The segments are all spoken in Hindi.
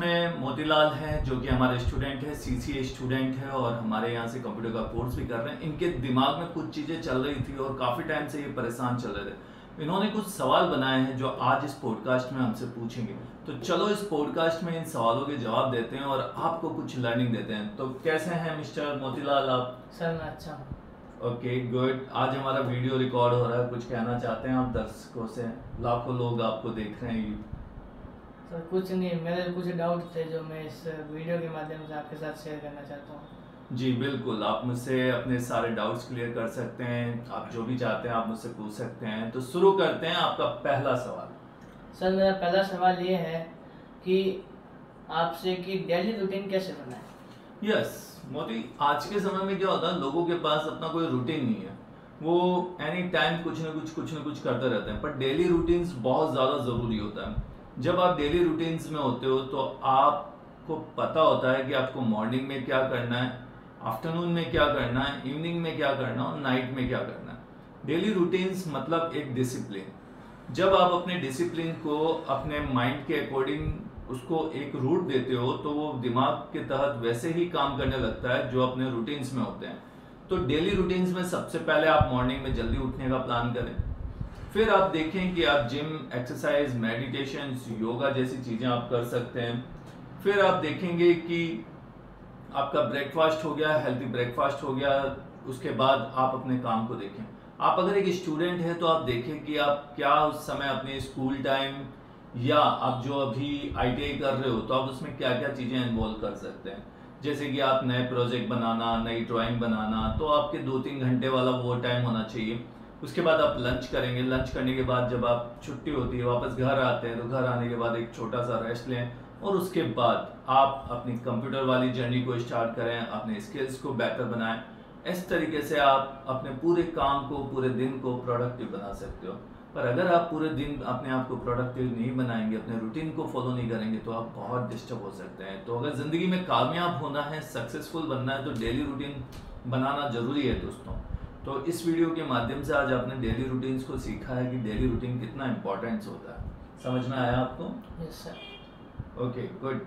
में मोतीलाल हैं जो कि हमारे स्टूडेंट है, सीसीए स्टूडेंट है और हमारे यहाँ से कंप्यूटर का कोर्स भी कर रहे हैं। इनके दिमाग में कुछ चीज़ें चल रही थी और काफ़ी टाइम से ये परेशान चल रहे थे। इन्होंने कुछ सवाल बनाए हैं जो आज इस पॉडकास्ट में हमसे पूछेंगे। तो चलो इस पॉडकास्ट में इन सवालों के जवाब देते हैं और आपको कुछ लर्निंग देते हैं। तो कैसे हैं मिस्टर मोतीलाल आप? सर मैं अच्छा हूँ। Okay good. आज हमारा वीडियो रिकॉर्ड हो रहा है, कुछ कहना चाहते हैं आप दर्शकों से? लाखों लोग आपको देख रहे हैं। सर कुछ नहीं, मेरे कुछ डाउट थे जो मैं इस वीडियो के माध्यम से आपके साथ शेयर करना चाहता हूँ। जी बिल्कुल, आप मुझसे अपने सारे डाउट्स क्लियर कर सकते हैं। आप जो भी चाहते हैं आप मुझसे पूछ सकते हैं। तो शुरू करते हैं। आपका पहला सवाल। सर मेरा पहला सवाल ये है कि आपसे कि डेली रूटीन कैसे बनाएं? यस मोती, आज के समय में क्या होता है, लोगों के पास अपना कोई रूटीन नहीं है। वो एनी टाइम कुछ ना कुछ करते रहते हैं। पर डेली रूटीन्स बहुत ज़्यादा ज़रूरी होता है। जब आप डेली रूटीन्स में होते हो तो आपको पता होता है कि आपको मॉर्निंग में क्या करना है, आफ्टरनून में क्या करना है, इवनिंग में क्या करना है और नाइट में क्या करना है। डेली रूटीन्स मतलब एक डिसिप्लिन। जब आप अपने डिसिप्लिन को अपने माइंड के अकॉर्डिंग उसको एक रूट देते हो तो वो दिमाग के तहत वैसे ही काम करने लगता है जो अपने रूटीन्स में होते हैं। तो डेली रूटीन्स में सबसे पहले आप मॉर्निंग में जल्दी उठने का प्लान करें। फिर आप देखें कि आप जिम, एक्सरसाइज, मेडिटेशन, योगा जैसी चीज़ें आप कर सकते हैं। फिर आप देखेंगे कि आपका ब्रेकफास्ट हो गया, हेल्थी ब्रेकफास्ट हो गया। उसके बाद आप अपने काम को देखें। आप अगर एक स्टूडेंट हैं तो आप देखें कि आप क्या उस समय अपने स्कूल टाइम या आप जो अभी आईटीआई कर रहे हो तो आप उसमें क्या क्या चीज़ें इन्वॉल्व कर सकते हैं। जैसे कि आप नए प्रोजेक्ट बनाना, नई ड्राइंग बनाना, तो आपके 2-3 घंटे वाला वो टाइम होना चाहिए। उसके बाद आप लंच करेंगे। लंच करने के बाद जब आप छुट्टी होती है वापस घर आते हैं तो घर आने के बाद एक छोटा सा रेस्ट लें और उसके बाद आप अपनी कंप्यूटर वाली जर्नी को स्टार्ट करें, अपने स्किल्स को बेहतर बनाएं। इस तरीके से आप अपने पूरे काम को, पूरे दिन को प्रोडक्टिव बना सकते हो। पर अगर आप पूरे दिन अपने आप को प्रोडक्टिव नहीं बनाएंगे, अपने रूटीन को फॉलो नहीं करेंगे तो आप बहुत डिस्टर्ब हो सकते हैं। तो अगर ज़िंदगी में कामयाब होना है, सक्सेसफुल बनना है तो डेली रूटीन बनाना ज़रूरी है दोस्तों। तो इस वीडियो के माध्यम से आज आपने डेली रूटीन्स को सीखा है कि डेली रूटीन कितना इम्पोर्टेंस होता है। समझ में आया आपको? Yes sir. Okay good.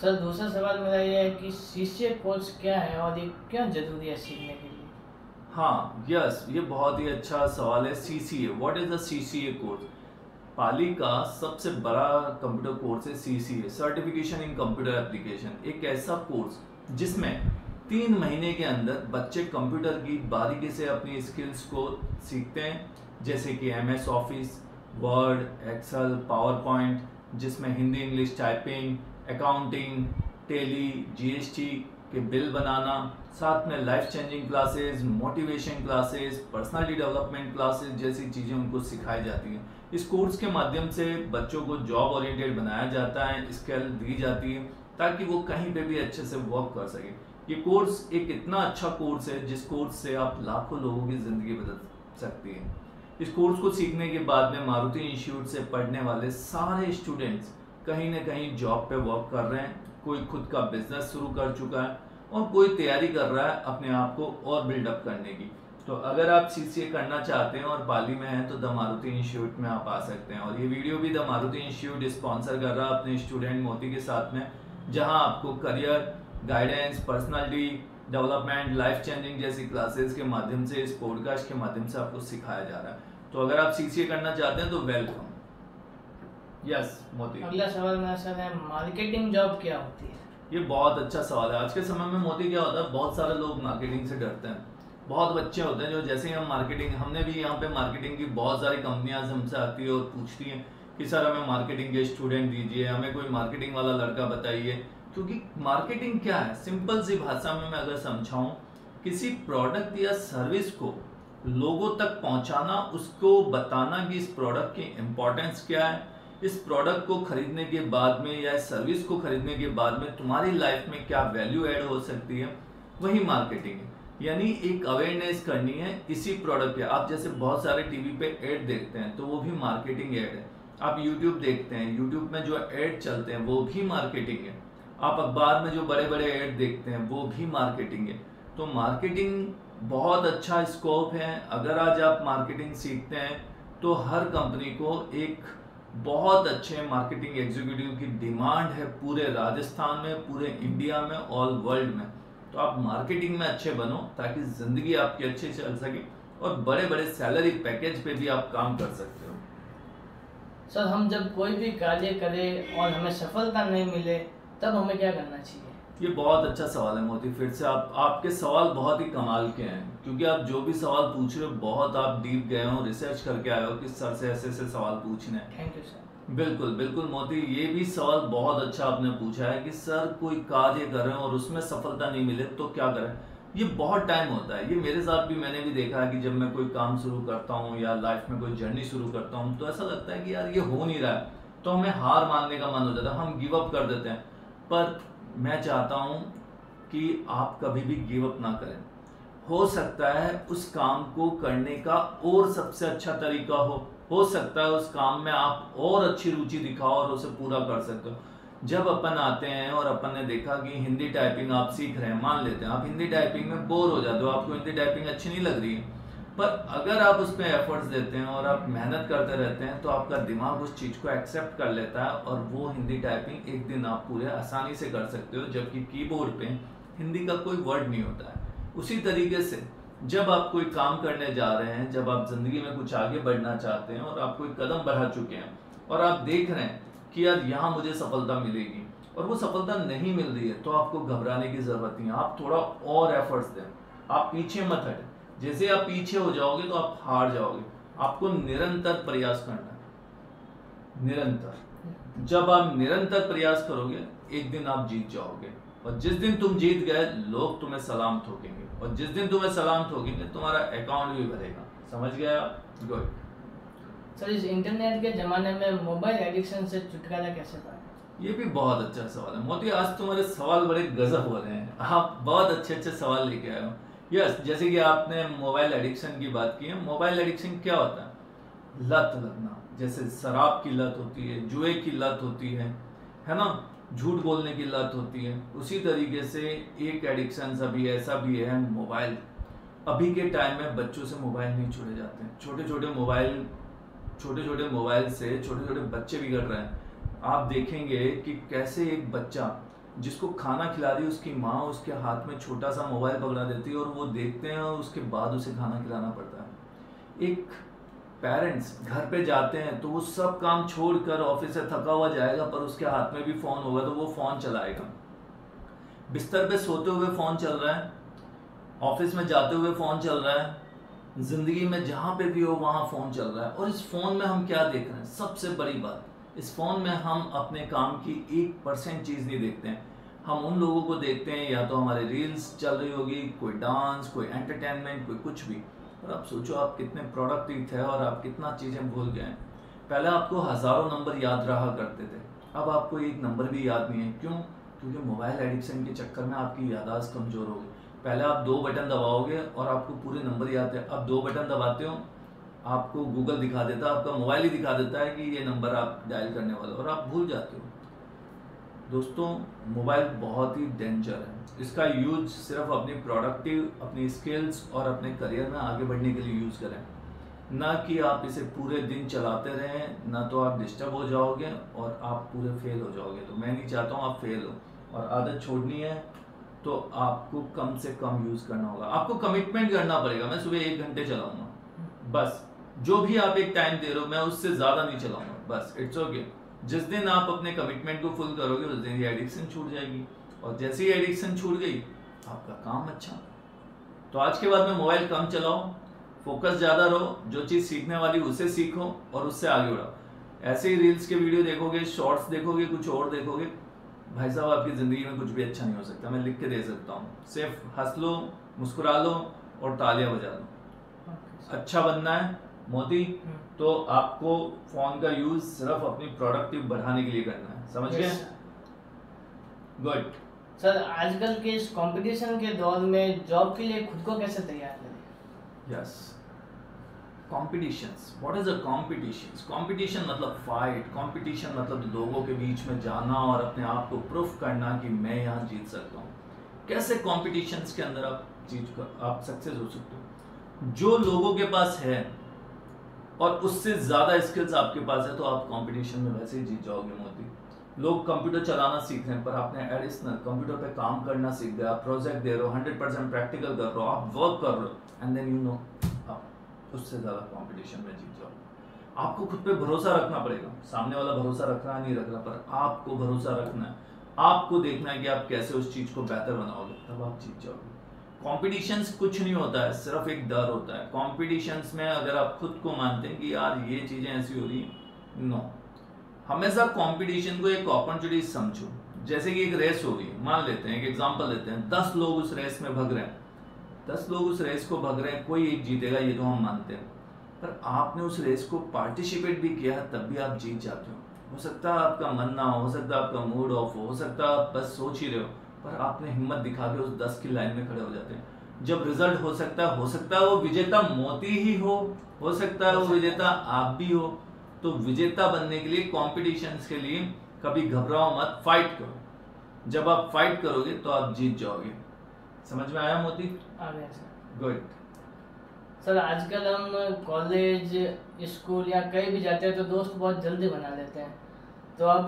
Sir दूसरा सवाल मेरा ये है कि सीसीए कोर्स क्या है और ये क्यों जरूरी है सीखने के लिए? हाँ यस, ये बहुत ही अच्छा सवाल है। CCA, what is the CCA course? Pali का सबसे बड़ा कंप्यूटर कोर्स है CCA, certification in computer application. एक ऐसा कोर्स जिसमें 3 महीने के अंदर बच्चे कंप्यूटर की बारीकी से अपनी स्किल्स को सीखते हैं। जैसे कि MS office, word, excel, power point, जिसमें Hindi English typing, accounting, Tally, GST के बिल बनाना, साथ में life changing classes, motivation classes, personality development classes जैसी चीज़ें उनको सिखाई जाती हैं। इस कोर्स के माध्यम से बच्चों को जॉब ओरिएंटेड बनाया जाता है, स्किल दी जाती है ताकि वो कहीं पे भी अच्छे से वर्क कर सके। ये कोर्स एक इतना अच्छा कोर्स है जिस कोर्स से आप लाखों लोगों की ज़िंदगी बदल सकती है। इस कोर्स को सीखने के बाद में मारुति इंस्टीट्यूट से पढ़ने वाले सारे स्टूडेंट्स कहीं ना कहीं जॉब पे वर्क कर रहे हैं, कोई खुद का बिजनेस शुरू कर चुका है और कोई तैयारी कर रहा है अपने आप को और बिल्डअप करने की। तो अगर आप सीसीए करना चाहते हैं और पाली में हैं तो द मारुति इंस्टीट्यूट में आप आ सकते हैं। और ये वीडियो भी द मारुति इंस्टीट्यूट स्पॉन्सर कर रहा है अपने स्टूडेंट मोती के साथ में, जहां आपको career guidance, personality development, life changing जैसी क्लासेस के माध्यम से, इस पॉडकास्ट के माध्यम से आपको सिखाया जा रहा है। तो अगर आप सीसीए करना चाहते हैं तो वेलकम। यस मोती। अगला सवाल मेरा सर है, मार्केटिंग जॉब क्या होती है? ये बहुत अच्छा सवाल है। आज के समय में मोती क्या होता है, बहुत सारे लोग मार्केटिंग से डरते हैं। बहुत बच्चे होते हैं जो जैसे ही हम मार्केटिंग, हमने भी यहाँ पे मार्केटिंग की बहुत सारी कंपनियां हमसे आती है और पूछती हैं कि सर हमें मार्केटिंग के स्टूडेंट दीजिए, हमें कोई मार्केटिंग वाला लड़का बताइए। क्योंकि मार्केटिंग क्या है, सिंपल सी भाषा में मैं अगर समझाऊं, किसी प्रोडक्ट या सर्विस को लोगों तक पहुंचाना, उसको बताना कि इस प्रोडक्ट की इम्पोर्टेंस क्या है, इस प्रोडक्ट को खरीदने के बाद में या इस सर्विस को खरीदने के बाद में तुम्हारी लाइफ में क्या वैल्यू ऐड हो सकती है, वही मार्केटिंग है। यानी एक अवेयरनेस करनी है इसी प्रोडक्ट के। आप जैसे बहुत सारे टीवी पे ऐड देखते हैं तो वो भी मार्केटिंग ऐड है। आप यूट्यूब देखते हैं, यूट्यूब में जो ऐड चलते हैं वो भी मार्केटिंग है। आप अखबार में जो बड़े बड़े ऐड देखते हैं वो भी मार्केटिंग है। तो मार्केटिंग बहुत अच्छा स्कोप है। अगर आज आप मार्केटिंग सीखते हैं तो हर कंपनी को एक बहुत अच्छे मार्केटिंग एग्जीक्यूटिव की डिमांड है पूरे राजस्थान में, पूरे इंडिया में, ऑल वर्ल्ड में। तो आप मार्केटिंग में अच्छे बनो ताकि जिंदगी आपकी अच्छी चल सके और बड़े बड़े सैलरी पैकेज पे भी आप काम कर सकते हो। सर हम जब कोई भी कार्य करें और हमें सफलता नहीं मिले तब हमें क्या करना चाहिए? ये बहुत अच्छा सवाल है मोती। फिर से आपके सवाल बहुत ही कमाल के हैं, क्योंकि आप जो भी सवाल पूछ रहे हो बहुत आप डीप गए हो, रिसर्च करके आए हो कि सर से ऐसे ऐसे सवाल पूछने हैं। Thank you sir. बिल्कुल बिल्कुल मोती, ये भी सवाल बहुत अच्छा आपने पूछा है कि सर कोई कार्य कर रहे हैं और उसमें सफलता नहीं मिले तो क्या करें। ये बहुत टाइम होता है, ये मेरे साथ भी मैंने भी देखा है कि जब मैं कोई काम शुरू करता हूँ या लाइफ में कोई जर्नी शुरू करता हूँ तो ऐसा लगता है कि यार ये हो नहीं रहा है, तो हमें हार मानने का मन हो जाता है, हम गिव अप कर देते हैं। पर मैं चाहता हूँ कि आप कभी भी गिव अप ना करें। हो सकता है उस काम को करने का और सबसे अच्छा तरीका हो सकता है उस काम में आप और अच्छी रुचि दिखाओ और उसे पूरा कर सकते हो। जब अपन आते हैं और अपन ने देखा कि हिंदी टाइपिंग आप सीख रहे हैं, मान लेते हैं आप हिंदी टाइपिंग में बोर हो जाते हो, आपको हिंदी टाइपिंग अच्छी नहीं लग रही है, पर अगर आप उस पर एफर्ट्स देते हैं और आप मेहनत करते रहते हैं तो आपका दिमाग उस चीज़ को एक्सेप्ट कर लेता है और वो हिंदी टाइपिंग एक दिन आप पूरे आसानी से कर सकते हो, जबकि कीबोर्ड पे हिंदी का कोई वर्ड नहीं होता है। उसी तरीके से जब आप कोई काम करने जा रहे हैं, जब आप जिंदगी में कुछ आगे बढ़ना चाहते हैं और आप कोई कदम बढ़ा चुके हैं और आप देख रहे हैं कि यार यहाँ मुझे सफलता मिलेगी और वो सफलता नहीं मिल रही है, तो आपको घबराने की जरूरत नहीं है। आप थोड़ा और एफर्ट्स दें, आप पीछे मत हटें। जैसे आप पीछे हो जाओगे तो आप हार जाओगे। आपको निरंतर प्रयास करना है, निरंतर। जब आप निरंतर प्रयास करोगे एक दिन आप जीत जाओगे, और जिस दिन तुम जीत गए लोग तुम्हें सलाम ठोकेंगे, और जिस दिन तुम्हें सलाम ठोकेंगे तुम्हारा अकाउंट भी भरेगा। समझ गया? गुड। सर इस इंटरनेट के जमाने में मोबाइल एडिक्शन से छुटकारा कैसे पाएं? ये भी बहुत अच्छा सवाल है मोती। आज तुम्हारे सवाल बड़े गजब हो रहे हैं, आप बहुत अच्छे अच्छे सवाल लेके आए हो। यस, जैसे कि आपने मोबाइल एडिक्शन की बात की है। मोबाइल एडिक्शन क्या होता है? लत लगना। जैसे शराब की लत होती है, जुए की लत होती है ना, झूठ बोलने की लत होती है। उसी तरीके से एक एडिक्शन अभी ऐसा भी है मोबाइल। अभी के टाइम में बच्चों से मोबाइल नहीं छोड़े जाते हैं। छोटे छोटे मोबाइल से छोटे छोटे बच्चे बिगड़ रहे हैं। आप देखेंगे कि कैसे एक बच्चा जिसको खाना खिला रही है उसकी माँ उसके हाथ में छोटा सा मोबाइल पकड़ा देती है और वो देखते हैं और उसके बाद उसे खाना खिलाना पड़ता है। एक पेरेंट्स घर पे जाते हैं तो वो सब काम छोड़कर ऑफिस से थका हुआ जाएगा, पर उसके हाथ में भी फोन होगा तो वो फोन चलाएगा। बिस्तर पे सोते हुए फोन चल रहा है, ऑफिस में जाते हुए फोन चल रहा है, जिंदगी में जहां पे भी हो वहां फोन चल रहा है। और इस फोन में हम क्या देख रहे हैं? सबसे बड़ी बात, इस फोन में हम अपने काम की 1% चीज नहीं देखते हैं। हम उन लोगों को देखते हैं, या तो हमारे रील्स चल रही होगी, कोई डांस, कोई एंटरटेनमेंट, कोई कुछ भी। और आप सोचो आप कितने प्रोडक्टिव थे और आप कितना चीजें भूल गए हैं। पहले आपको हजारों नंबर याद रहा करते थे, अब आपको एक नंबर भी याद नहीं है। क्यों? क्योंकि मोबाइल एडिक्शन के चक्कर में आपकी याददाश्त कमजोर हो गई। पहले आप 2 बटन दबाओगे और आपको पूरे नंबर याद है। अब 2 बटन दबाते हो, आपको गूगल दिखा देता है, आपका मोबाइल ही दिखा देता है कि ये नंबर आप डायल करने वाले हो, और आप भूल जाते हो। दोस्तों, मोबाइल बहुत ही डेंजर है। इसका यूज सिर्फ अपनी प्रोडक्टिव, अपनी स्किल्स और अपने करियर में आगे बढ़ने के लिए यूज करें, ना कि आप इसे पूरे दिन चलाते रहें। ना तो आप डिस्टर्ब हो जाओगे और आप पूरे फेल हो जाओगे। तो मैं नहीं चाहता हूँ आप फेल हो। और आदत छोड़नी है तो आपको कम से कम यूज करना होगा। आपको कमिटमेंट करना पड़ेगा। मैं सुबह 1 घंटे चलाऊंगा, बस। जो भी आप एक टाइम दे रहे हो मैं उससे ज्यादा नहीं चलाऊंगा, बस। It's okay. जिस दिन आप अपने कमिटमेंट को फुल करोगे उस दिन ये एडिक्शन छूट जाएगी, और जैसे ही एडिक्शन छूट गई आपका काम अच्छा। तो आज के बाद में मोबाइल कम चलाओ, फोकस ज्यादा रहो, जो चीज सीखने वाली उसे सीखो और उससे आगे बढ़ाओ। ऐसे ही रील्स के वीडियो देखोगे, शॉर्ट्स देखोगे, कुछ और देखोगे, भाई साहब आपकी जिंदगी में कुछ भी अच्छा नहीं हो सकता। मैं लिख के दे सकता हूँ। सिर्फ हंस लो, मुस्कुरा लो और तालियां बजा लो। अच्छा बनना है मोती, तो आपको फोन का यूज सिर्फ अपनी प्रोडक्टिव बढ़ाने के लिए करना है। समझ गए? गुड। सर आजकल के इस कंपटीशन के दौर में जॉब के लिए खुद को कैसे तैयार करें? Yes, competitions. What is a competitions? Competition मतलब फाइट, कॉम्पिटिशन मतलब लोगों के बीच में जाना और अपने आप को प्रूफ करना कि मैं यहाँ जीत सकता हूँ। कैसे कॉम्पिटिशन्स के अंदर आप सक्सेस हो सकते हो? जो लोगों के पास है और उससे ज़्यादा स्किल्स आपके पास है तो आप कंपटीशन में वैसे ही जीत जाओगे मोती। लोग कंप्यूटर चलाना सीख रहे हैं पर आपने एडिशनल कंप्यूटर पे काम करना सीख गए, आप प्रोजेक्ट दे रहे हो, 100% प्रैक्टिकल कर रहे हो, आप वर्क कर रहे हो, एंड देन यू नो आप उससे ज़्यादा कंपटीशन में जीत जाओ। आपको खुद पे भरोसा रखना पड़ेगा, सामने वाला भरोसा रख रहा नहीं रख रहा, पर आपको भरोसा रखना है, आपको देखना है कि आप कैसे उस चीज़ को बेहतर बनाओगे, तब आप जीत जाओगे। कॉम्पिटिशन्स कुछ नहीं होता है, सिर्फ एक डर होता है। कॉम्पिटिशन्स में अगर आप खुद को मानते हैं कि यार ये चीज़ें ऐसी हो रही हैं, नो, हमेशा कंपटीशन को एक अपॉर्चुनिटी समझो। जैसे कि एक रेस हो रही है, मान लेते हैं, एक एग्जांपल लेते हैं, 10 लोग उस रेस में भाग रहे हैं, 10 लोग उस रेस को भाग रहे हैं, कोई एक जीतेगा ये तो हम मानते हैं, पर आपने उस रेस को पार्टिसिपेट भी किया तब भी आप जीत जाते हो सकता है आपका मन ना हो सकता है आपका मूड ऑफ हो सकता है आप बस सोच ही रहे हो, पर आपने हिम्मत दिखा के उस 10 की लाइन में खड़े हो जाते हैं। जब रिजल्ट हो सकता है वो विजेता मोती ही हो सकता है वो विजेता आप भी हो। तो विजेता बनने के लिए, कॉम्पिटिशन्स के लिए कभी घबराओ मत, फाइट करो। जब आप फाइट करोगे तो आप जीत जाओगे। समझ में आया मोती? आ गया सर। गुड सर, आजकल हम कॉलेज, स्कूल या कहीं भी जाते हैं तो दोस्त बहुत जल्दी बना लेते हैं, तो अब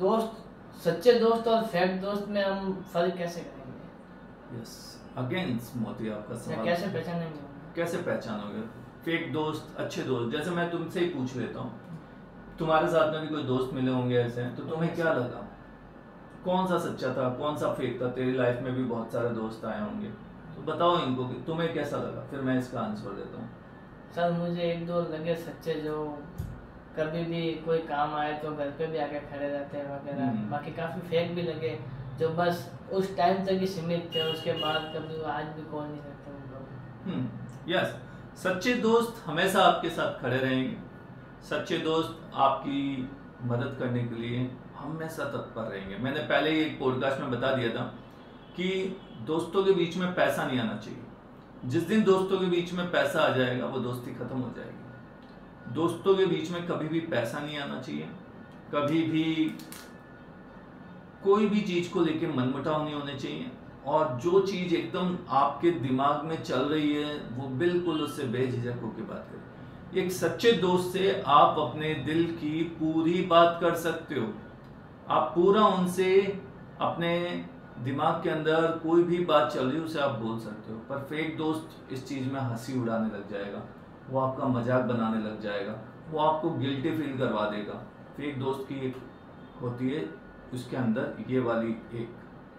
दोस्त, सच्चे दोस्त और फेक दोस्त में हम फर्क कैसे करेंगे? यस, अगेन मोती आपका सवाल कैसे पहचानेंगे? कैसे पहचानोगे फेक दोस्त अच्छे दोस्त? जैसे मैं तुमसे ही पूछ लेता हूँ, तुम्हारे साथ में भी कोई दोस्त मिले होंगे ऐसे, तो तुम्हें क्या लगा, कौन सा सच्चा था कौन सा फेक था? तेरी लाइफ में भी बहुत सारे दोस्त आए होंगे, तो बताओ इनको कि तुम्हें कैसा लगा, फिर मैं इसका आंसर देता हूँ। सर, मुझे एक दो लगे सच्चे, जो कभी भी कोई काम आए तो घर पे भी आके खड़े रहते हैं वगैरह। बाकी काफ़ी फेक भी लगे जो बस उस टाइम तक ही सीमित थे, उसके बाद कभी आज भी कॉल नहीं करते उन लोग। यस, सच्चे दोस्त हमेशा आपके साथ खड़े रहेंगे, सच्चे दोस्त आपकी मदद करने के लिए हमेशा तत्पर रहेंगे। मैंने पहले ही एक पॉडकास्ट में बता दिया था कि दोस्तों के बीच में पैसा नहीं आना चाहिए। जिस दिन दोस्तों के बीच में पैसा आ जाएगा वो दोस्ती खत्म हो जाएगी। दोस्तों के बीच में कभी भी पैसा नहीं आना चाहिए, कभी भी कोई भी चीज को लेके मनमुटाव नहीं होने चाहिए, और जो चीज एकदम आपके दिमाग में चल रही है वो बिल्कुल उससे बेझिझक होकर बात करें। एक सच्चे दोस्त से आप अपने दिल की पूरी बात कर सकते हो, आप पूरा उनसे अपने दिमाग के अंदर कोई भी बात चल रही है उसे आप बोल सकते हो। पर फेक दोस्त इस चीज में हंसी उड़ाने लग जाएगा, वो आपका मजाक बनाने लग जाएगा, वो आपको गिल्टी फील करवा देगा। फेक दोस्त की एक होती है उसके अंदर ये वाली एक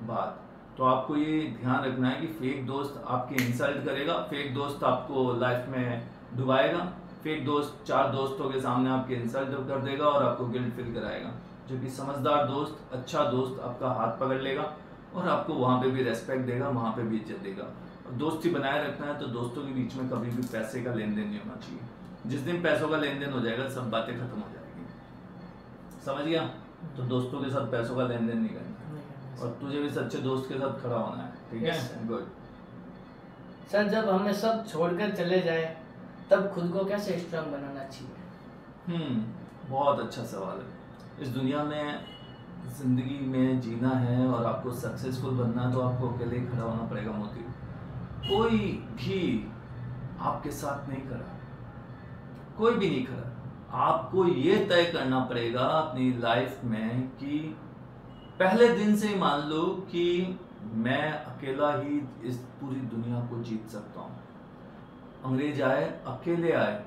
बात, तो आपको ये ध्यान रखना है कि फेक दोस्त आपके इंसल्ट करेगा, फेक दोस्त आपको लाइफ में डुबाएगा, फेक दोस्त 4 दोस्तों के सामने आपके इंसल्ट कर देगा और आपको गिल्ट फील कराएगा। जो कि समझदार दोस्त, अच्छा दोस्त आपका हाथ पकड़ लेगा और आपको वहाँ पे भी रेस्पेक्ट देगा, वहाँ पे भी इज्जत देगा। और दोस्ती बनाए रखना है तो दोस्तों के बीच में कभी भी पैसे का लेन देन नहीं होना चाहिए। जिस दिन पैसों का लेन देन हो जाएगा सब बातें खत्म हो जाएगी। समझ गया? तो दोस्तों के साथ पैसों का लेन देन नहीं करना, और तुझे भी सच्चे दोस्त के साथ खड़ा होना है, ठीक है? गुड सर, जब हमें सब छोड़कर चले जाए तब खुद को कैसे स्ट्रांग बनाना चाहिए? बहुत अच्छा सवाल है। इस दुनिया में जिंदगी में जीना है और आपको सक्सेसफुल बनना है तो आपको अकेले ही खड़ा होना पड़ेगा मोती। कोई भी आपके साथ नहीं खड़ा, कोई भी नहीं खड़ा। आपको ये तय करना पड़ेगा अपनी लाइफ में कि पहले दिन से ही मान लो कि मैं अकेला ही इस पूरी दुनिया को जीत सकता हूँ। अंग्रेज आए, अकेले आए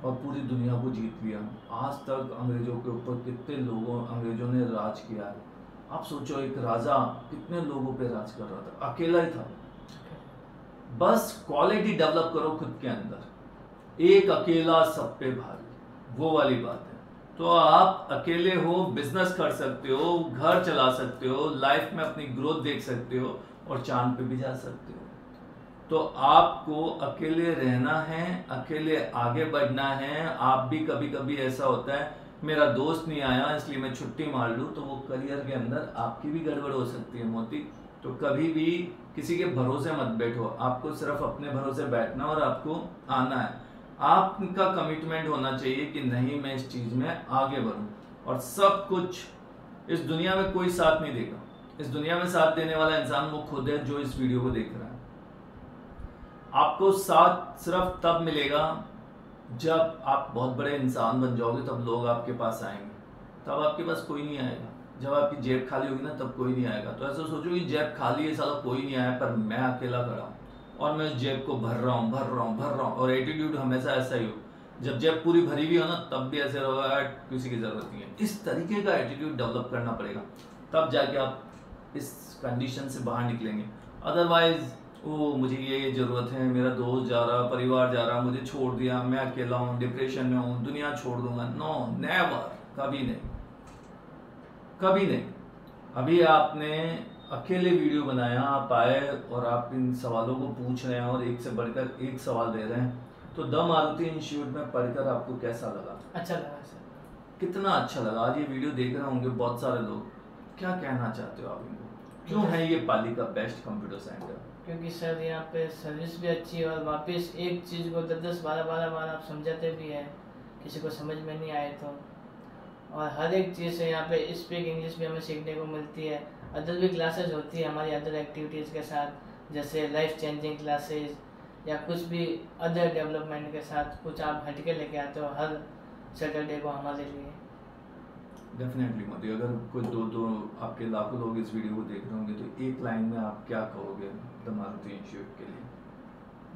और पूरी दुनिया को जीत लिया। आज तक अंग्रेजों के ऊपर कितने लोगों अंग्रेजों ने राज किया है। आप सोचो, एक राजा कितने लोगों पे राज कर रहा था, अकेला ही था। बस क्वालिटी डेवलप करो खुद के अंदर, एक अकेला सब पे भारी, वो वाली बात है। तो आप अकेले हो, बिजनेस कर सकते हो, घर चला सकते हो, लाइफ में अपनी ग्रोथ देख सकते हो और चांद पे भी जा सकते हो। तो आपको अकेले रहना है, अकेले आगे बढ़ना है। आप भी कभी कभी ऐसा होता है मेरा दोस्त नहीं आया इसलिए मैं छुट्टी मार लूँ, तो वो करियर के अंदर आपकी भी गड़बड़ हो सकती है मोती। तो कभी भी किसी के भरोसे मत बैठो, आपको सिर्फ अपने भरोसे बैठना और आपको आना है। आपका कमिटमेंट होना चाहिए कि नहीं मैं इस चीज में आगे बढ़ूं। और सब कुछ इस दुनिया में कोई साथ नहीं देगा, इस दुनिया में साथ देने वाला इंसान वो खुद है जो इस वीडियो को देख रहा है। आपको साथ सिर्फ तब मिलेगा जब आप बहुत बड़े इंसान बन जाओगे तब लोग आपके पास आएंगे, तब आपके पास कोई नहीं आएगा। जब आपकी जेब खाली होगी ना तब कोई नहीं आएगा। तो ऐसा सोचो कि जेब खाली है, साला कोई नहीं आया, पर मैं अकेला खड़ा हूँ और मैं उस जेब को भर रहा हूँ। और एटीट्यूड हमेशा ऐसा ही हो, जब जेब पूरी भरी हुई हो ना तब भी ऐसे होगा यार किसी की ज़रूरत नहीं है। इस तरीके का एटीट्यूड डेवलप करना पड़ेगा, तब जाके आप इस कंडीशन से बाहर निकलेंगे। अदरवाइज वो मुझे ये ज़रूरत है, मेरा दोस्त जा रहा, परिवार जा रहा, मुझे छोड़ दिया, मैं अकेला हूँ, डिप्रेशन में हूँ, दुनिया छोड़ दूंगा। नो, नेवर, कभी नहीं, कभी नहीं। अभी आपने अकेले वीडियो बनाया, आप आए और आप इन सवालों को पूछ रहे हैं और एक से बढ़कर एक सवाल दे रहे हैं, तो द मारुति इंस्टीट्यूट में पढ़कर आपको कैसा लगा? अच्छा लगा सर। कितना अच्छा लगा? आज ये वीडियो देख रहे होंगे बहुत सारे लोग, क्या कहना चाहते हो आप इनको? क्यों है ये पाली का बेस्ट कंप्यूटर सेंटर? क्योंकि सर यहाँ पे सर्विस भी अच्छी है और वापस एक चीज़ को 10-12 बार आप समझाते भी हैं, किसी को समझ में नहीं आए तो। और हर एक चीज़ से यहाँ पे स्पीक इंग्लिश भी हमें सीखने को मिलती है। अदर भी क्लासेस होती है हमारी अदर एक्टिविटीज़ के साथ, जैसे लाइफ चेंजिंग क्लासेस या कुछ भी अदर डेवलपमेंट के साथ कुछ आप हटके लेके आते हो हर सैटरडे को हमारे लिए। डेफिनेटली मोदी, अगर कोई दो आपके लाखों लोग इस वीडियो को देख रहे होंगे तो एक लाइन में आप क्या कहोगे द मारुति इंस्टीट्यूट के लिए?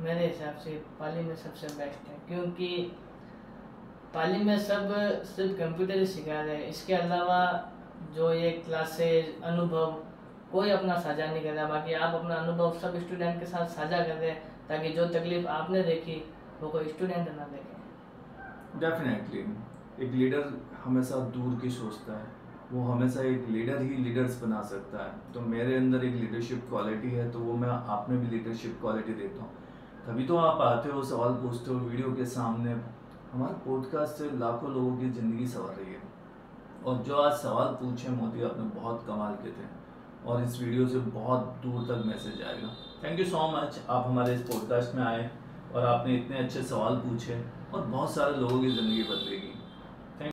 मेरे हिसाब से पाली में सबसे बेस्ट है, क्योंकि पाली में सब सिर्फ कंप्यूटर ही सिखा रहे हैं। इसके अलावा जो ये क्लासेज अनुभव कोई अपना साझा नहीं कर रहा, बाकी आप अपना अनुभव सब स्टूडेंट के साथ साझा कर रहे हैं, ताकि जो तकलीफ आपने देखी वो कोई स्टूडेंट ना देखे। डेफिनेटली एक लीडर हमेशा दूर की सोचता है, वो हमेशा एक लीडर ही लीडर्स बना सकता है। तो मेरे अंदर एक लीडरशिप क्वालिटी है, तो वो मैं आप में भी लीडरशिप क्वालिटी देता हूँ। तभी तो आप आते हो, सवाल पूछते हो वीडियो के सामने। हमारे पॉडकास्ट से लाखों लोगों की ज़िंदगी संवर रही है, और जो आज सवाल पूछे मोदी आपने बहुत कमाल के थे, और इस वीडियो से बहुत दूर तक मैसेज आएगा। थैंक यू सो मच, आप हमारे इस पॉडकास्ट में आए और आपने इतने अच्छे सवाल पूछे और बहुत सारे लोगों की ज़िंदगी बदलेगी।